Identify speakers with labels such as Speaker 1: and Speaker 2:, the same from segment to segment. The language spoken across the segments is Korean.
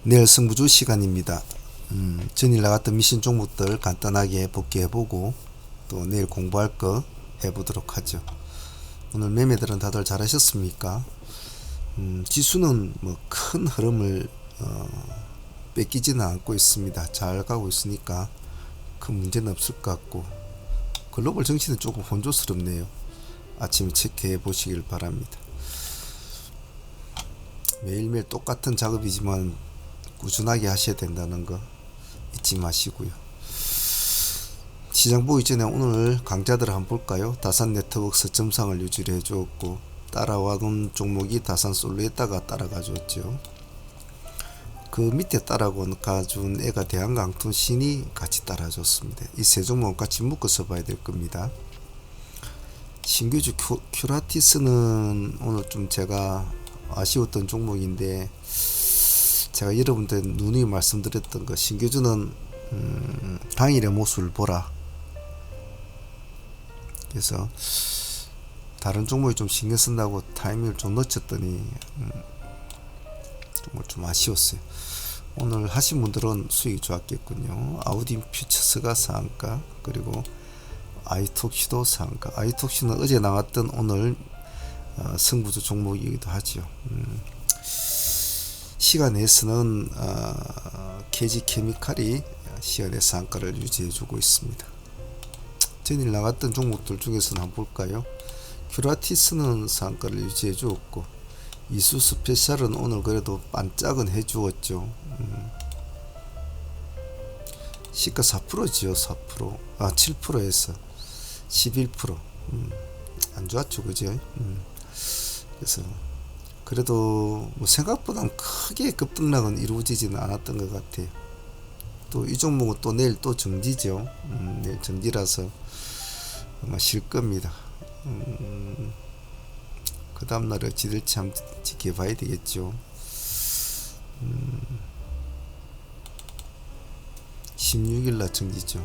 Speaker 1: 내일 승부주 시간입니다. 전일 나갔던 미션 종목들 간단하게 복귀해보고 또 내일 공부할 거 해보도록 하죠. 오늘 매매들은 다들 잘하셨습니까? 지수는 뭐 큰 흐름을 뺏기지는 않고 있습니다. 잘 가고 있으니까 큰 문제는 없을 것 같고, 글로벌 정치는 조금 혼조스럽네요. 아침에 체크해 보시길 바랍니다. 매일매일 똑같은 작업이지만 꾸준하게 하셔야 된다는 거 잊지 마시고요. 시장 보기 전에 오늘 강자들을 한번 볼까요? 다산 네트워크스 점상을 유지를 해주었고, 따라와둔 종목이 다산 솔루에다가 따라가 줬죠. 그 밑에 따라가준 애가 대한강통신이 같이 따라줬습니다. 이 세 종목은 같이 묶어서 봐야 될 겁니다. 신규주 큐라티스는 오늘 좀 제가 아쉬웠던 종목인데, 제가 여러분들 누누이 말씀드렸던 거, 신규주는 당일의 모습을 보라. 그래서 다른 종목이 좀 신경 쓴다고 타이밍을 좀 놓쳤더니 좀 아쉬웠어요. 오늘 하신 분들은 수익이 좋았겠군요. 아우디 퓨처스가 상한가, 그리고 아이톡시도 상한가. 아이톡시는 어제 나왔던 오늘 승부주 종목이기도 하죠. 시간에서는 KG 케미칼이 시간의 상한가를 유지해주고 있습니다. 전일 나갔던 종목들 중에서는 한번 볼까요? 큐라티스는 상한가를 유지해주었고, 이수 스페셜은 오늘 그래도 반짝은 해주었죠. 시가 4%지요. 4%, 7%에서 11%. 안 좋았죠, 그죠? 그래서 그래도 뭐 생각보다는 크게 급등락은 이루어지지는 않았던 것 같아요. 또 이 종목은 또 내일 또 정지죠. 내일 정지라서 아마 쉴 겁니다. 그 다음날에 어찌 될지 한번 지켜봐야 되겠죠. 16일날 정지죠.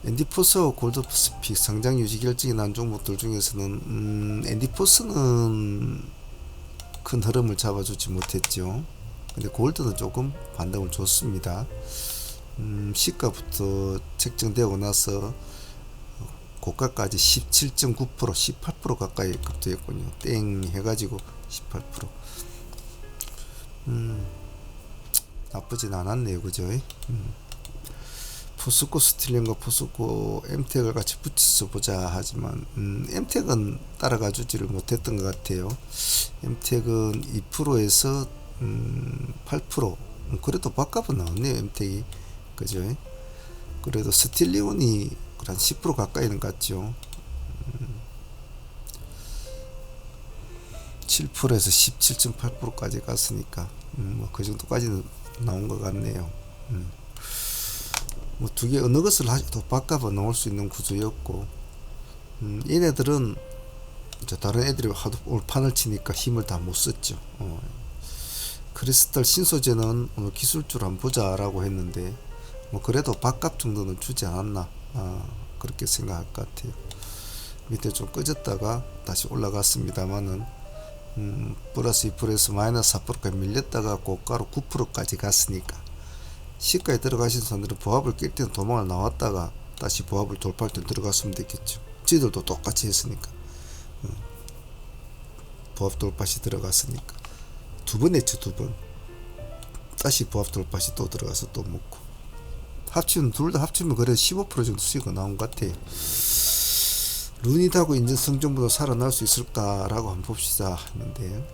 Speaker 1: 앤디포스와 골드스픽 상장 유지 결정이 난 종목들 중에서는 앤디포스는 큰 흐름을 잡아주지 못했죠. 근데 골드는 조금 반등을 줬습니다. 시가부터 책정되고 나서 고가까지 17.9%, 18% 가까이 급등했군요. 땡 해가지고 18%. 나쁘진 않았네요, 그죠? 포스코 스틸링과 포스코 엠텍을 같이 붙여서 보자 하지만 엠텍은 따라가 주지를 못했던 것 같아요. 엠텍은 2%에서 8%, 그래도 바깥은 나왔네요, 엠텍이. 그죠? 그래도 스틸리온이 한 10% 가까이는 갔죠. 7%에서 17.8%까지 갔으니까 뭐 그 정도까지는 나온 것 같네요. 뭐 두 개 어느 것을 더 바꿔봐 넣을 수 있는 구조였고, 얘네들은 이제 다른 애들이 하도 오늘 판을 치니까 힘을 다 못 썼죠. 크리스탈 신소재는 오늘 기술주로 한번 보자라고 했는데, 뭐 그래도 밥값 정도는 주지 않았나, 그렇게 생각할 것 같아요. 밑에 좀 꺼졌다가 다시 올라갔습니다만은 플러스 2%에서 마이너스 4%까지 밀렸다가 고가로 9%까지 갔으니까, 시가에 들어가신 사람들은 보합을 깰 때는 도망을 나왔다가 다시 보합을 돌파할 때 들어갔으면 됐겠죠. 지들도 똑같이 했으니까. 보합 돌파시 들어갔으니까 두 번 했죠. 두 번 다시 보합 돌파시 또 들어가서 또 먹고, 합치면 둘 다 합치면 그래도 15% 정도 수익이 나온 것 같아요. 루닛하고 인증성 정보도 살아날 수 있을까라고 한번 봅시다 했는데,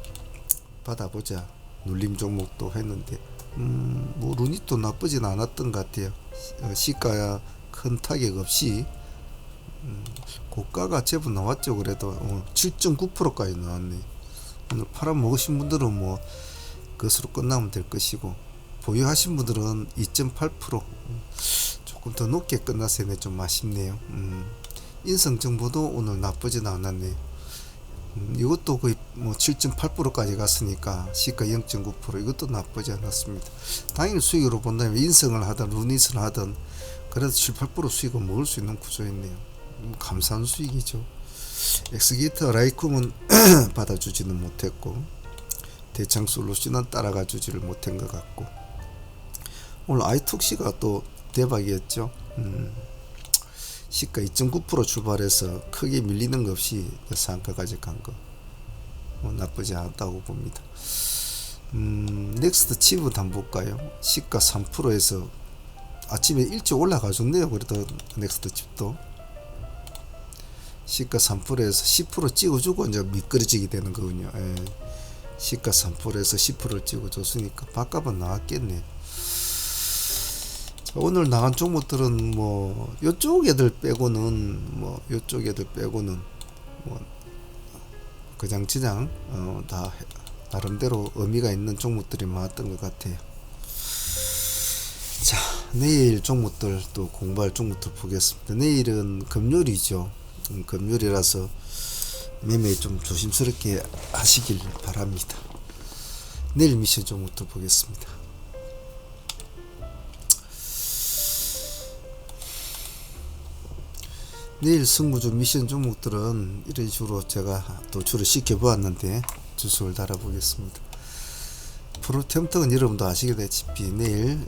Speaker 1: 받아보자 눌림 종목도 했는데 뭐 루닛도 나쁘진 않았던 것 같아요. 시가야 큰 타격 없이 고가가 제법 나왔죠. 그래도 7.9%까지 나왔네. 오늘 팔아먹으신 분들은 뭐 그것으로 끝나면 될 것이고, 보유하신 분들은 2.8% 조금 더 높게 끝났어요. 좀 아쉽네요. 인성정보도 오늘 나쁘진 않았네. 이것도 거의 뭐 7.8%까지 갔으니까 시가 0.9%, 이것도 나쁘지 않았습니다. 당일 수익으로 본다면 인성을 하든 루닛을 하든 그래도 7, 8% 수익은 먹을 수 있는 구조였네요. 감사한 수익이죠. 엑스게이트 라이쿰은 받아주지는 못했고, 대창 솔루션은 따라가 주지를 못한 것 같고, 오늘 i톡시가 또 대박이었죠. 시가 2.9% 출발해서 크게 밀리는 것 없이 상가까지 간 거 나쁘지 않았다고 봅니다. 넥스트 칩부터 한번 볼까요? 시가 3%에서 아침에 일찍 올라가 줬네요. 그래도 넥스트 칩도 시가 3%에서 10% 찍어주고 이제 미끄러지게 되는 거군요. 예. 시가 3%에서 10%를 찍어줬으니까 밥값은 나왔겠네. 자, 오늘 나간 종목들은 뭐 요쪽 애들 빼고는 뭐 그장치장 다 나름대로 의미가 있는 종목들이 많았던 것 같아요. 자, 내일 종목들 또 공부할 종목들 보겠습니다. 내일은 금요일이죠. 금요일이라서 매매 좀 조심스럽게 하시길 바랍니다. 내일 미션 종목들 보겠습니다. 내일 승부주 미션 종목들은 이런 식으로 제가 또 줄을 시켜보았는데 주소를 달아보겠습니다. 프로템特은 여러분도 아시다시피 내일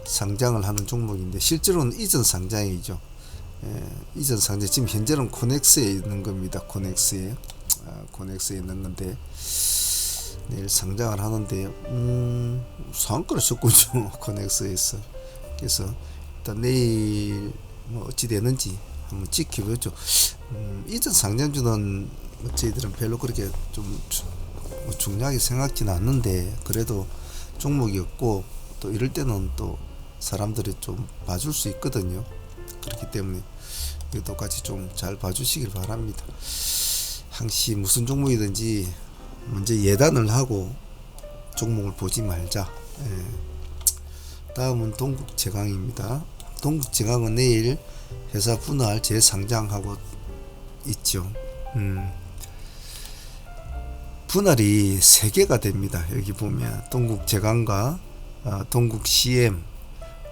Speaker 1: 상장을 하는 종목인데 실제로는 이전 상장이죠. 이전 상장 지금 현재는 코넥스에 있는 겁니다. 코넥스에 있는 건데 내일 상장을 하는데 상한가를 쳤군요. 코넥스에서. 그래서 일단 내일 뭐 어찌 되는지 한번 지켜보죠. 이전 상장주는 저희들은 별로 그렇게 좀 중요하게 생각지는 않는데 그래도 종목이었고 또 이럴 때는 또 사람들이 좀 봐줄 수 있거든요. 그렇기 때문에 이것도 같이 좀 잘 봐주시길 바랍니다. 항시 무슨 종목이든지 먼저 예단을 하고 종목을 보지 말자. 다음은 동국제강입니다. 동국제강은 내일 회사 분할 재상장하고 있죠. 분할이 3개가 됩니다. 여기 보면 동국제강과 동국CM,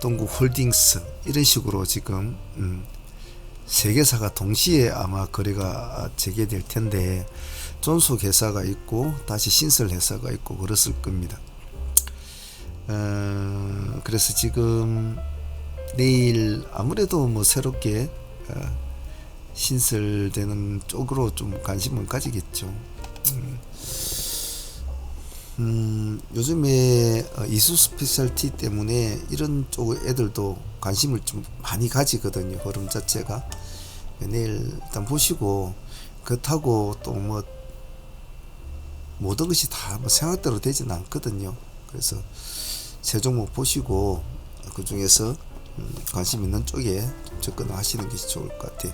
Speaker 1: 동국홀딩스 이런 식으로 지금 3개사가 동시에 아마 거래가 재개될 텐데 존속 회사가 있고 다시 신설 회사가 있고 그랬을 겁니다. 그래서 지금 내일 아무래도 뭐 새롭게 신설되는 쪽으로 좀 관심을 가지겠죠. 요즘에 이수 스페셜티 때문에 이런 쪽 애들도 관심을 좀 많이 가지거든요. 흐름 자체가. 내일 일단 보시고 그렇다고 또 뭐 모든 것이 다 뭐 생각대로 되지는 않거든요. 그래서 세 종목 보시고 그 중에서 관심 있는 쪽에 접근하시는 것이 좋을 것 같아요.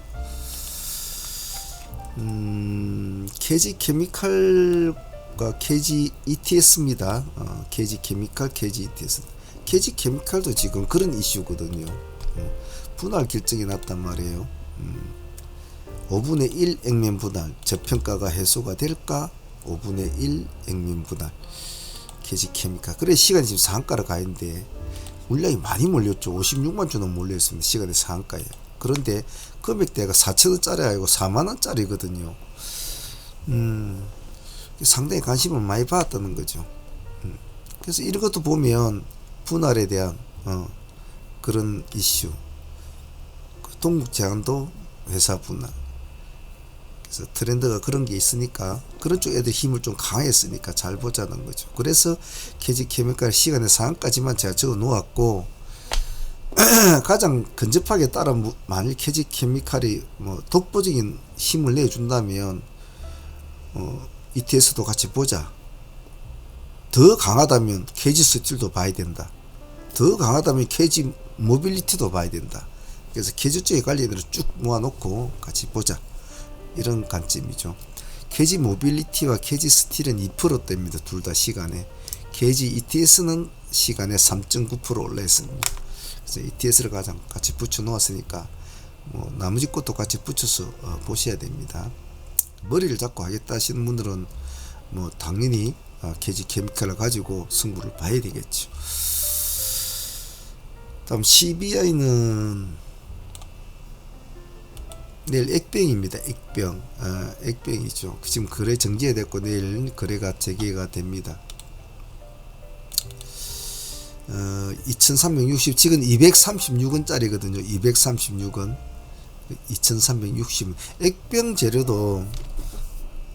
Speaker 1: KG 케미칼과 KG ETS입니다. KG 케미칼, KG ETS. KG 케미칼도 지금 그런 이슈거든요. 분할 결정이 났단 말이에요. 5분의 1 액면 분할, 저평가가 해소가 될까? 5분의 1 액면 분할. KG 케미칼. 그래 시간이 지금 상한가로 가 있는데 물량이 많이 몰렸죠. 56만 주는 몰려있습니다. 시간에 상한가에. 그런데 금액대가 4,000원짜리 아니고 4만원짜리거든요. 상당히 관심을 많이 받았다는 거죠. 그래서 이런 것도 보면 분할에 대한 그런 이슈. 동국제안도 회사 분할. 그래서 트렌드가 그런 게 있으니까 그런 쪽 애들 힘을 좀 강했으니까 잘 보자는 거죠. 그래서 KG 케미칼 시간에 상한까지만 제가 적어 놓았고 가장 근접하게 따라 만일 KG 케미칼이 뭐 독보적인 힘을 내준다면 ETS도 같이 보자. 더 강하다면 KG 스틸도 봐야 된다. 더 강하다면 KG 모빌리티도 봐야 된다. 그래서 KG 쪽의 관리들을 쭉 모아놓고 같이 보자. 이런 관점이죠. KG 모빌리티와 KG 스틸은 2%대입니다. 둘 다 시간에. KG ETS는 시간에 3.9% 올라있습니다. 그래서 ETS를 가장 같이 붙여 놓았으니까 뭐 나머지 것도 같이 붙여서 보셔야 됩니다. 머리를 잡고 하겠다 하시는 분들은 뭐 당연히 KG 케미칼을 가지고 승부를 봐야 되겠죠. 다음 CBI는 내일 액병입니다. 액병. 액병이죠. 지금 거래 정지됐고 내일 거래가 재개가 됩니다. 2360 지금 236원짜리거든요. 236원 2360원. 액병 재료도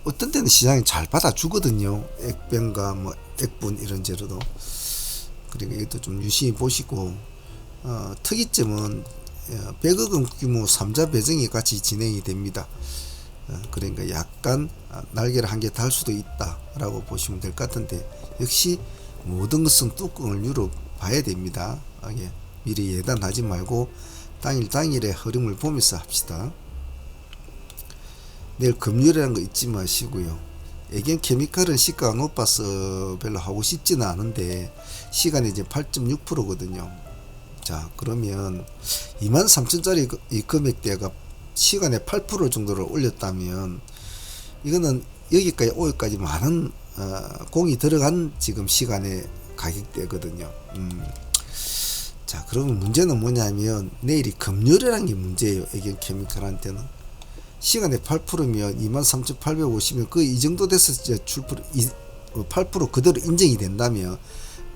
Speaker 1: 어떤 때는 시장이 잘 받아주거든요. 액병과 뭐 액분 이런 재료도. 그러니까 이것도 좀 유심히 보시고, 특이점은 100억 원 규모 3자 배정이 같이 진행이 됩니다. 그러니까 약간 날개를 한 개 달 수도 있다라고 보시면 될 것 같은데, 역시 모든 것은 뚜껑을 열어 봐야 됩니다. 미리 예단하지 말고 당일의 흐름을 보면서 합시다. 내일 금요일이라는 거 잊지 마시고요. 애견 케미칼은 시가가 높아서 별로 하고 싶지는 않은데 시간이 이제 8.6%거든요. 자, 그러면 23,000짜리 이 금액대가 시간에 8% 정도를 올렸다면 이거는 여기까지 오기까지 많은 공이 들어간 지금 시간의 가격대거든요. 자, 그러면 문제는 뭐냐면 내일이 금요일이라는 게 문제예요. 애견 케미칼한테는. 시간에 8%면 23,850면 그 이 정도 돼서 이제 8% 그대로 인정이 된다면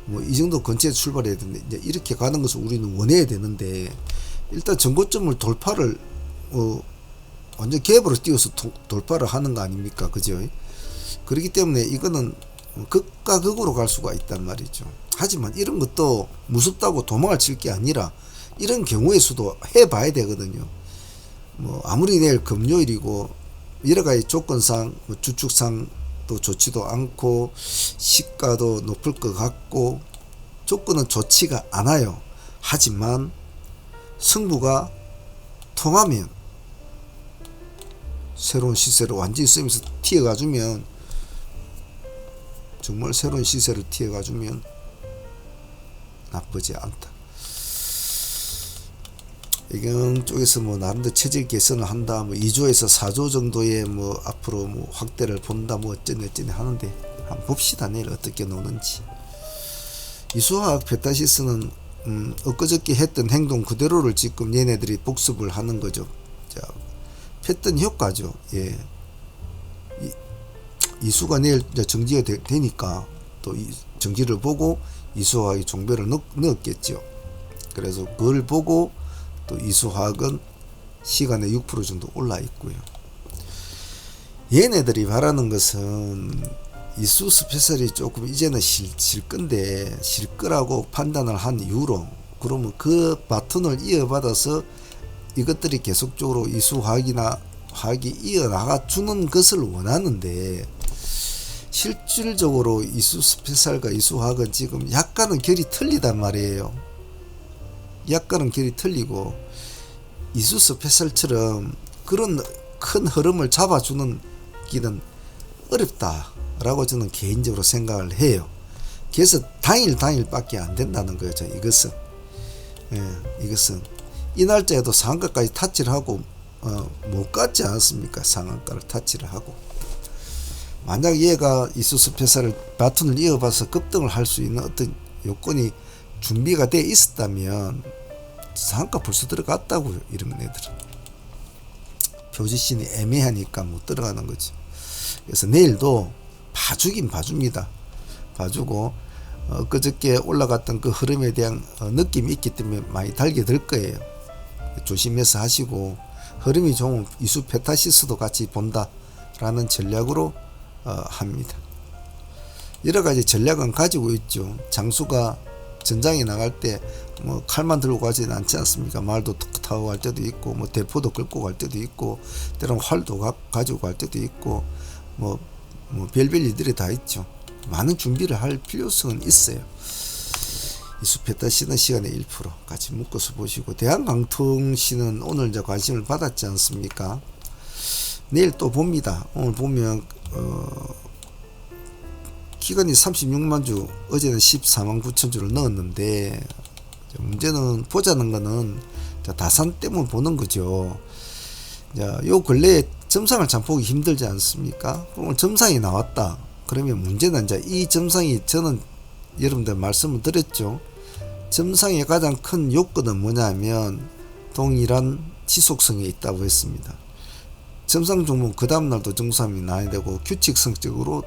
Speaker 1: 뭐 이 정도 근처에 출발해야 되는데, 이제 이렇게 가는 것을 우리는 원해야 되는데, 일단 전고점을 돌파를 완전 갭으로 띄워서 돌파를 하는 거 아닙니까? 그죠? 그렇기 때문에 이거는 극과 극으로 갈 수가 있단 말이죠. 하지만 이런 것도 무섭다고 도망을 칠 게 아니라 이런 경우의 수도 해봐야 되거든요. 뭐 아무리 내일 금요일이고 여러가지 조건상 주축상 또 좋지도 않고 시가도 높을 것 같고 조건은 좋지가 않아요. 하지만 승부가 통하면 새로운 시세를 완전히 쓰면서 튀어가주면, 정말 새로운 시세를 튀어가주면 나쁘지 않다. 애경 쪽에서 뭐 나름대로 체질 개선을 한다, 뭐 2조에서 4조 정도의 뭐 앞으로 뭐 확대를 본다, 뭐 어쩌네 하는데 한번 봅시다. 내일 어떻게 노는지. 이수화학 베타시스는 엊그저께 했던 행동 그대로를 지금 얘네들이 복습을 하는 거죠. 자, 패턴 효과죠. 예. 이수가 내일 정지가 되니까 또 정지를 보고 이수화학이 종배를 넣었겠죠. 그래서 그걸 보고 또 이수화학은 시간에 6% 정도 올라 있고요. 얘네들이 바라는 것은 이수 스페셜이 조금 이제는 실 거라고 판단을 한 이후로, 그러면 그 바톤을 이어받아서 이것들이 계속적으로 이수화학이나 화학이 이어나가 주는 것을 원하는데, 실질적으로 이수 스페셜과 이수화학은 지금 약간은 결이 틀리단 말이에요. 약간은 결이 틀리고, 이수 스페셜처럼 그런 큰 흐름을 잡아주는 길은 어렵다라고 저는 개인적으로 생각을 해요. 그래서 당일밖에 안 된다는 거죠. 이것은 이것은 이 날짜에도 상한가까지 타치를 하고 못 갔지 않았습니까? 상한가를 타치를 하고, 만약 얘가 이수 스페셜을 바톤을 이어봐서 급등을 할 수 있는 어떤 요건이 준비가 돼 있었다면 상한가 벌써 들어갔다고요. 이런 애들은 표지신이 애매하니까 못 들어가는 거죠. 그래서 내일도 봐주긴 봐줍니다. 봐주고 그저께 올라갔던 그 흐름에 대한 느낌이 있기 때문에 많이 달게 될 거예요. 조심해서 하시고, 흐름이 좋으면 이수 페타시스도 같이 본다라는 전략으로 합니다. 여러가지 전략은 가지고 있죠. 장수가 전장에 나갈 때 뭐 칼만 들고 가지는 않지 않습니까? 말도 타고 갈 때도 있고, 뭐 대포도 끌고 갈 때도 있고, 때로는 활도 가지고 갈 때도 있고, 뭐 별별 일들이 다 있죠. 많은 준비를 할 필요성은 있어요. 이수 페타시는 시간에 1% 같이 묶어서 보시고, 대한강통시는 오늘 이제 관심을 받았지 않습니까? 내일 또 봅니다. 오늘 보면 기간이 36만 주, 어제는 14만 9천 주를 넣었는데, 문제는 보자는 거는 다산 때문에 보는 거죠. 자, 요 근래에 점상을 참 보기 힘들지 않습니까? 오늘 점상이 나왔다. 그러면 문제는 이제 이 점상이, 저는 여러분들 말씀을 드렸죠. 점상의 가장 큰 요건은 뭐냐면 동일한 지속성에 있다고 했습니다. 점상 종목 그 다음날도 정수함이 나야 되고 규칙성적으로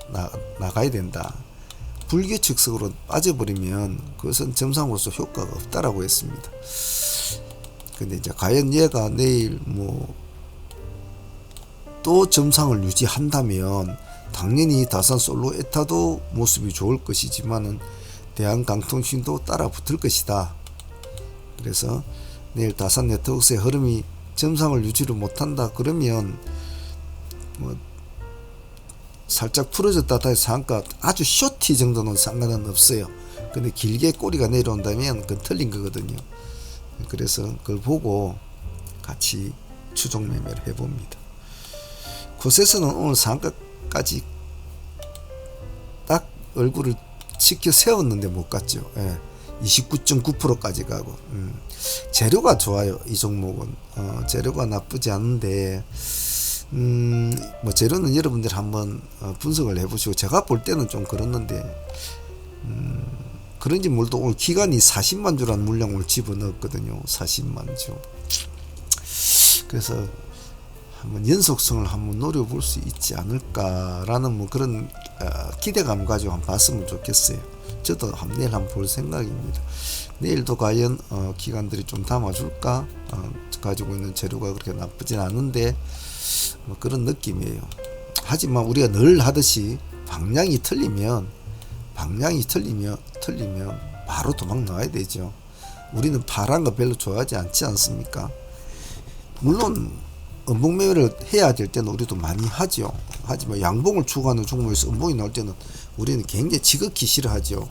Speaker 1: 나가야 된다. 불규칙성으로 빠져버리면 그것은 점상으로서 효과가 없다라고 했습니다. 근데 이제 과연 얘가 내일 뭐 또 점상을 유지한다면 당연히 다산 솔로에타도 모습이 좋을 것이지만은 대한강통신도 따라 붙을 것이다. 그래서 내일 다산 네트워크스의 흐름이 점상을 유지를 못한다 그러면 뭐 살짝 풀어졌다 다시 상가 아주 쇼티 정도는 상관은 없어요. 근데 길게 꼬리가 내려온다면 그건 틀린 거거든요. 그래서 그걸 보고 같이 추종 매매를 해봅니다. 곳에서는 오늘 상가까지 딱 얼굴을 치켜 세웠는데 못 갔죠. 예. 29.9%까지 가고 재료가 좋아요. 이 종목은 재료가 나쁘지 않은데 뭐 재료는 여러분들 한번 분석을 해보시고 제가 볼 때는 좀 그렇는데 그런지 몰라도 오늘 기간이 40만 주라는 물량을 집어넣었거든요. 40만 주. 그래서 한번 연속성을 한번 노려볼 수 있지 않을까라는 뭐 그런 기대감 가지고 한번 봤으면 좋겠어요. 저도 내일 한번 볼 생각입니다. 내일도 과연 기관들이 좀 담아줄까? 가지고 있는 재료가 그렇게 나쁘진 않은데 뭐 그런 느낌이에요. 하지만 우리가 늘 하듯이 방향이 틀리면 바로 도망 나와야 되죠. 우리는 파란 거 별로 좋아하지 않지 않습니까? 물론 음봉 매매를 해야 될 때는 우리도 많이 하죠. 하지만 양봉을 추구하는 종목에서 음봉이 나올 때는 우리는 굉장히 지극히 싫어하죠.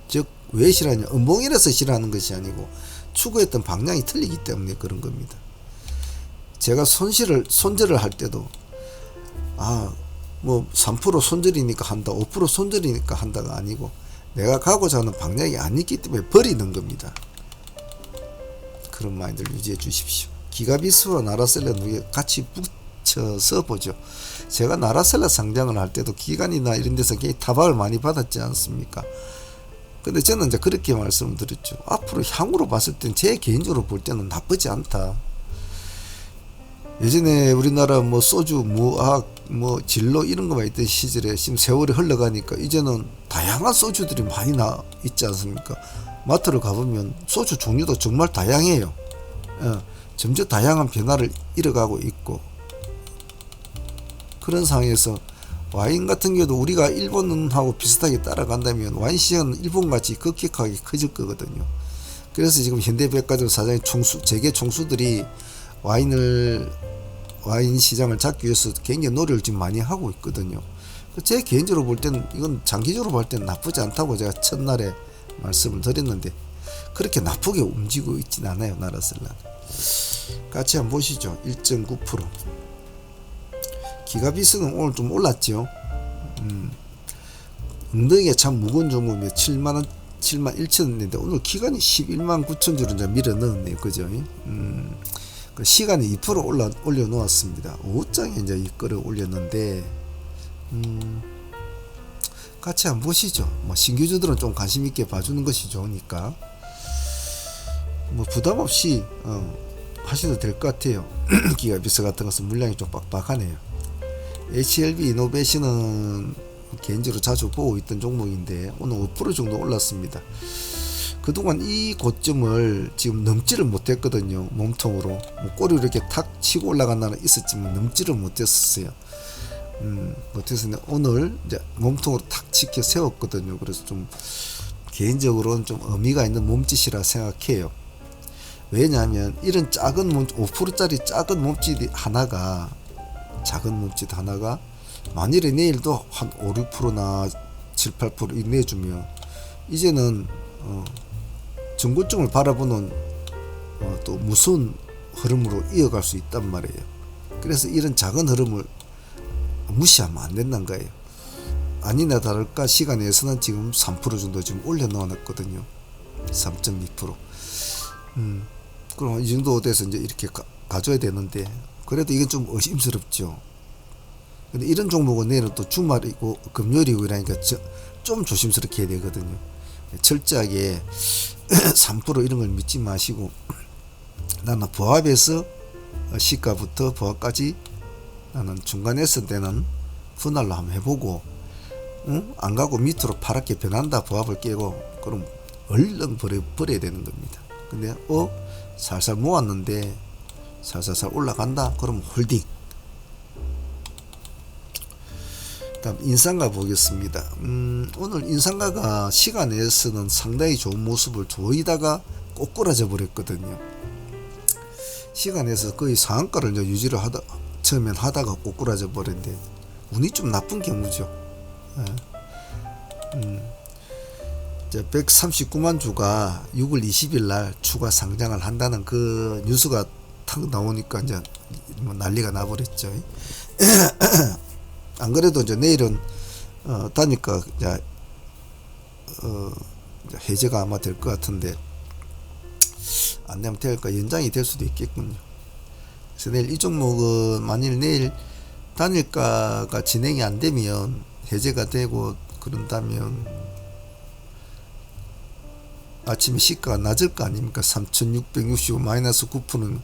Speaker 1: 즉 왜 싫어하냐? 음봉이라서 싫어하는 것이 아니고 추구했던 방향이 틀리기 때문에 그런 겁니다. 제가 손절을 할 때도 뭐 3% 손절이니까 한다, 5% 손절이니까 한다가 아니고 내가 가고자 하는 방향이 아니기 때문에 버리는 겁니다. 그런 마인드를 유지해 주십시오. 기가비스와 나라셀라 같이 붙여서 보죠. 제가 나라셀라 상장을 할 때도 기관이나 이런 데서 굉장히 타박을 많이 받았지 않습니까? 근데 저는 이제 그렇게 말씀드렸죠. 앞으로 향후로 봤을 땐 제 개인적으로 볼 때는 나쁘지 않다. 예전에 우리나라 뭐 소주, 무학, 뭐 진로 이런 거만 있던 시절에 지금 세월이 흘러가니까 이제는 다양한 소주들이 많이 나 있지 않습니까? 마트를 가보면 소주 종류도 정말 다양해요. 점점 다양한 변화를 이뤄가고 있고 그런 상황에서 와인 같은 경우도 우리가 일본하고 비슷하게 따라간다면 와인 시장은 일본같이 급격하게 커질 거거든요. 그래서 지금 현대백화점 사장의 재계 총수들이 와인 시장을 잡기 위해서 굉장히 노력을 지금 많이 하고 있거든요. 제 개인적으로 볼 때는 이건 장기적으로 볼 때는 나쁘지 않다고 제가 첫날에 말씀을 드렸는데 그렇게 나쁘게 움직이고 있진 않아요. 나라셀라 같이 한번 보시죠. 1.9% 기가비스는 오늘 좀 올랐죠. 엉덩이가 참 무거운 종목이면 7만 1천원인데 오늘 기간이 11만 9천 주를 이제 밀어 넣었네요. 그죠? 그 시간이 2% 올려 놓았습니다. 5장에 이제 이끌어 올렸는데 같이 한번 보시죠. 뭐 신규주들은 좀 관심 있게 봐주는 것이 좋으니까 뭐 부담 없이 하셔도 될 것 같아요. 기가비스 같은 것은 물량이 좀 빡빡하네요. HLB 이노베이션은 개인적으로 자주 보고 있던 종목인데 오늘 5% 정도 올랐습니다. 그동안 이 고점을 지금 넘지를 못했거든요. 몸통으로 뭐 꼬리를 이렇게 탁 치고 올라간다는 있었지만 넘지를 못했었어요. 못해서 오늘 이제 몸통으로 탁 치켜 세웠거든요. 그래서 좀 개인적으로는 좀 의미가 있는 몸짓이라 생각해요. 왜냐하면 이런 작은 5%짜리 작은 몸짓 하나가 만일에 내일도 한 5, 6%나 7, 8% 내주면 이제는 정고점을 바라보는 또 무서운 흐름으로 이어갈 수 있단 말이에요. 그래서 이런 작은 흐름을 무시하면 안 된다는 거예요. 아니나 다를까 시간에서는 지금 3% 정도 지금 올려 넣어놨거든요. 3.2%. 그럼 이 정도 돼서 이제 이렇게 가져야 되는데 그래도 이건 좀 의심스럽죠. 근데 이런 종목은 내일은 또 주말이고 금요일이고 이러니까 좀 조심스럽게 해야 되거든요. 철저하게 3% 이런 걸 믿지 마시고 나는 부합에서 시가부터 보합까지 나는 중간에 있을 때는 분할로 한번 해보고, 안 가고 밑으로 파랗게 변한다 보합을 깨고, 그럼 얼른 버려야 되는 겁니다. 근데 살살 모았는데 살살살 올라간다, 그럼 홀딩. 다음 인상가 보겠습니다. 오늘 인상가가 시간에서는 상당히 좋은 모습을 보이다가 꼬꾸라져 버렸거든요. 시간에서 거의 상한가를 유지를 처음엔 하다가 꼬꾸라져 버렸는데 운이 좀 나쁜 경우죠. 139만 주가 6월 20일 날 추가 상장을 한다는 그 뉴스가 탁 나오니까 이제 뭐 난리가 나버렸죠. 안 그래도 이제 내일은 단일가 해제가 아마 될 것 같은데, 안 되면 될까 연장이 될 수도 있겠군요. 그래서 내일 이 종목은 만일 내일 단일가가 진행이 안 되면, 해제가 되고 그런다면 아침에 시가가 낮을 거 아닙니까? 3665 마이너스 9%는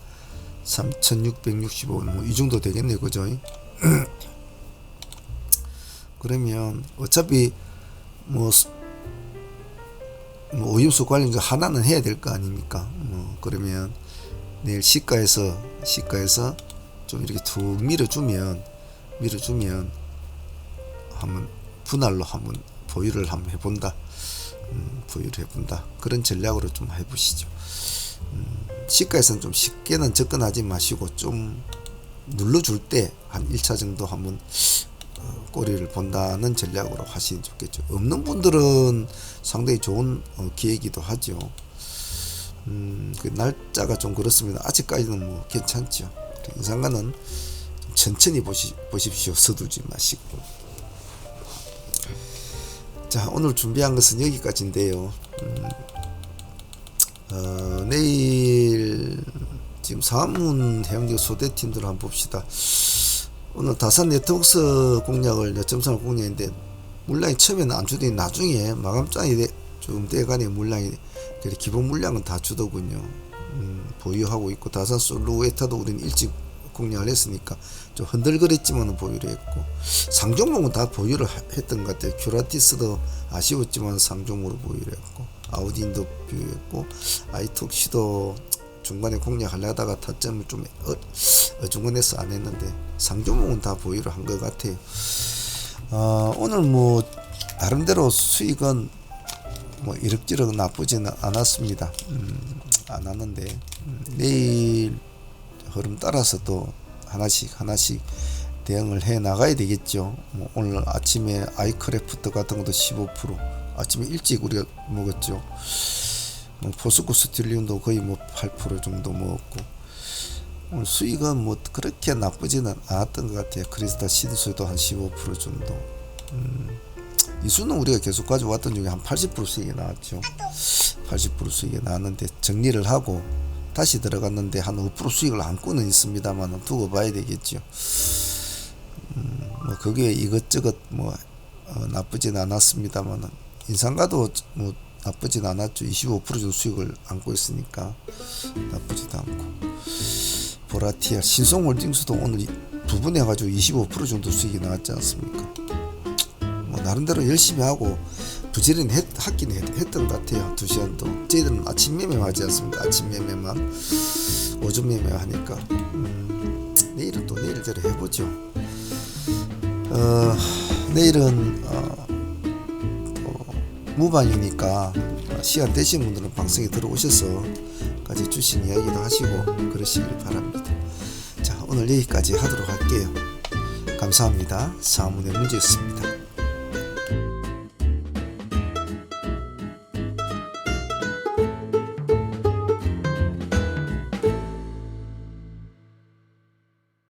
Speaker 1: 3665, 뭐 이 정도 되겠네요, 그죠? 그러면 어차피 뭐 오염수 관련해서 하나는 해야 될 거 아닙니까? 그러면 내일 시가에서 좀 이렇게 툭 밀어주면 한번 분할로 한번 보유를 한번 해본다. 그런 전략으로 좀 해보시죠. 시가에서는 좀 쉽게는 접근하지 마시고 좀 눌러줄 때 한 1차 정도 한번 꼬리를 본다는 전략으로 하시면 좋겠죠. 없는 분들은 상당히 좋은 기회이기도 하죠. 그 날짜가 좀 그렇습니다. 아직까지는 뭐 괜찮죠. 인상가는 천천히 보십시오. 서두르지 마시고. 자, 오늘 준비한 것은 여기까지인데요. 내일 지금 사문 해양적 소대팀들 한번 봅시다. 오늘 다산 네트워크스 공략을 점선을 공략인데, 물량이 처음에는 안 주더니 나중에 마감장이 좀 돼가니 물량이 기본 물량은 다 주더군요. 보유하고 있고, 다산 솔루에타도 우리는 일찍 공략을 했으니까 좀 흔들거렸지만 보유를 했고, 상종목은 다 보유를 했던 것 같아요. 큐라티스도 아쉬웠지만 상종목으로 보유를 했고, 아우딘도 보유했고, 아이톡시도 중간에 공략하려다가 타점을 좀 어중간해서 안 했는데 상종목은 다 보유를 한 것 같아요. 오늘 뭐 나름대로 수익은 뭐 이럭저럭 나쁘지는 않았습니다. 안 왔는데 내일 흐름 따라서 또 하나씩 대응을 해 나가야 되겠죠. 뭐 오늘 아침에 아이크래프트 같은 것도 15%, 아침에 일찍 우리가 먹었죠. 뭐 포스코 스틸리온도 거의 뭐 8% 정도 먹었고, 오늘 수익은 뭐 그렇게 나쁘지는 않았던 것 같아요. 크리스탈 신수도 한 15% 정도. 이수는 우리가 계속 가져왔던 중에 한 80% 수익이 나왔죠. 80% 수익이 나왔는데 정리를 하고 다시 들어갔는데 한 5% 수익을 안고는 있습니다만 두고 봐야 되겠죠. 뭐 그게 이것저것 뭐 나쁘진 않았습니다만, 인상가도 뭐 나쁘진 않았죠. 25% 정도 수익을 안고 있으니까 나쁘지도 않고, 보라티아 신성홀딩스도 오늘 부분해 가지고 25% 정도 수익이 나왔지 않습니까? 뭐 나름대로 열심히 하고 부지런히 하긴 했던 것 같아요. 2시간도 저희들은 아침 매매만 하지 않습니까? 아침 매매만, 오전 매매 하니까 내일은 또 내일대로 해보죠. 내일은 무방이니까 시간 되신 분들은 방송에 들어오셔서 같이 주신 이야기도 하시고 그러시길 바랍니다. 자, 오늘 여기까지 하도록 할게요. 감사합니다. 사문의 문제였습니다.